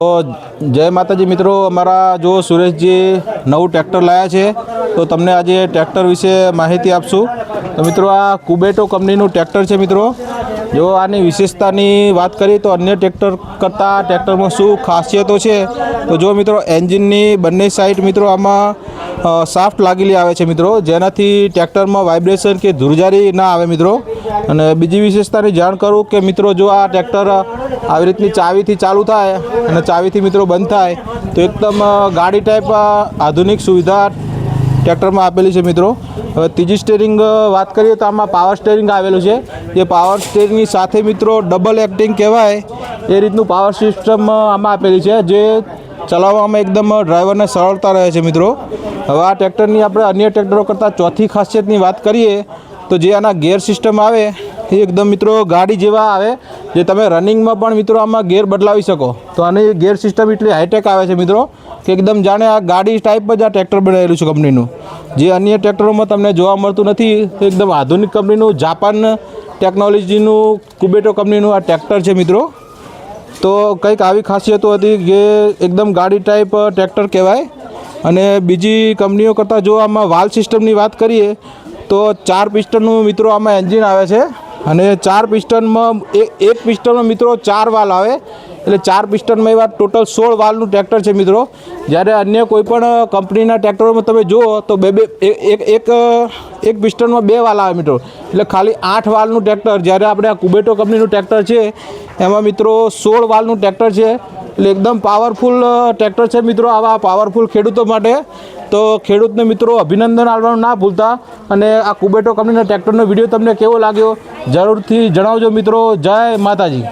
તો જય માતાજી મિત્રો, અમારા જો સુરેશજી નવું ટ્રેક્ટર લાવ્યા છે તો તમને આજે ટ્રેક્ટર વિશે માહિતી આપશું। તો મિત્રો આ કુબેટો કંપનીનું ટ્રેક્ટર છે મિત્રો। જો આની વિશેષતાની વાત કરીએ તો અન્ય ટ્રેક્ટર કરતાં ટ્રેક્ટરમાં શું ખાસિયતો છે તો જો મિત્રો એન્જિનની બંને સાઈડ મિત્રો આમાં સાફ્ટ લાગેલી આવે છે મિત્રો, જેનાથી ટ્રેક્ટરમાં વાઇબ્રેશન કે ધ્રુજારી ના આવે મિત્રો। અને બીજી વિશેષતાની જાણ કરું કે મિત્રો જો આ ટ્રેક્ટર આવી રીતની ચાવીથી ચાલુ થાય અને ચાવીથી મિત્રો બંધ થાય તો એકદમ ગાડી ટાઈપ આધુનિક સુવિધા ટ્રેક્ટરમાં આપેલી છે મિત્રો। હવે ત્રીજી સ્ટેરિંગ વાત કરીએ તો આમાં પાવર સ્ટેરિંગ આવેલું છે। જે પાવર સ્ટેરિંગની સાથે મિત્રો ડબલ એક્ટિંગ કહેવાય એ રીતનું પાવર સિસ્ટમ આમાં આપેલી છે, જે ચલાવવામાં એકદમ ડ્રાઈવરને સરળતા રહે છે મિત્રો। હવે આ ટ્રેક્ટરની આપણે અન્ય ટ્રેક્ટરો કરતાં ચોથી ખાસિયતની વાત કરીએ તો જે આના ગિયર સિસ્ટમ આવે એ એકદમ મિત્રો ગાડી જેવા આવે, જે તમે રનિંગમાં પણ મિત્રો આમાં ગિયર બદલાવી શકો। તો આની ગિયર સિસ્ટમ એટલી હાઈટેક આવે છે મિત્રો કે એકદમ જાણે આ ગાડી ટાઈપ જ આ ટ્રેક્ટર બનાવેલું છે કંપનીનું, જે અન્ય ટ્રેક્ટરોમાં તમને જોવા મળતું નથી। એકદમ આધુનિક કંપનીનું જાપાન ટેકનોલોજીનું કુબેટો કંપનીનું આ ટ્રેક્ટર છે મિત્રો। તો કંઈક આવી ખાસિયતો હતી કે એકદમ ગાડી ટાઈપ ટ્રેક્ટર કહેવાય। અને બીજી કંપનીઓ કરતાં જો આમાં વાલ્વ સિસ્ટમની વાત કરીએ તો 4 પિસ્ટનનું મિત્રો આમાં એન્જિન આવે છે અને 4 પિસ્ટનમાં એક પિસ્ટનમાં મિત્રો 4 વાલ્વ આવે, એટલે 4 પિસ્ટનમાં એવા ટોટલ 16 વાલ્વનું ટ્રેક્ટર છે મિત્રો। જ્યારે અન્ય કોઈપણ કંપનીના ટ્રેક્ટરોમાં તમે જુઓ તો એક પિસ્ટનમાં 2 વાલ્વ આવે મિત્રો, એટલે ખાલી 8 વાલ્વનું ટ્રેક્ટર। જ્યારે આપણે આ કુબેટો કંપનીનું ટ્રેક્ટર છે એમાં મિત્રો 16 વાલ્વનું ટ્રેક્ટર છે, એટલે એકદમ પાવરફુલ ટ્રેક્ટર છે મિત્રો આવા પાવરફુલ ખેડૂતો માટે। તો ખેડૂતને મિત્રો અભિનંદન આપવાનું ના ભૂલતા। અને આ કુબેટો કંપનીના ટ્રેક્ટરનો વિડીયો તમને કેવો લાગ્યો જરૂરથી જણાવજો મિત્રો। જય માતાજી।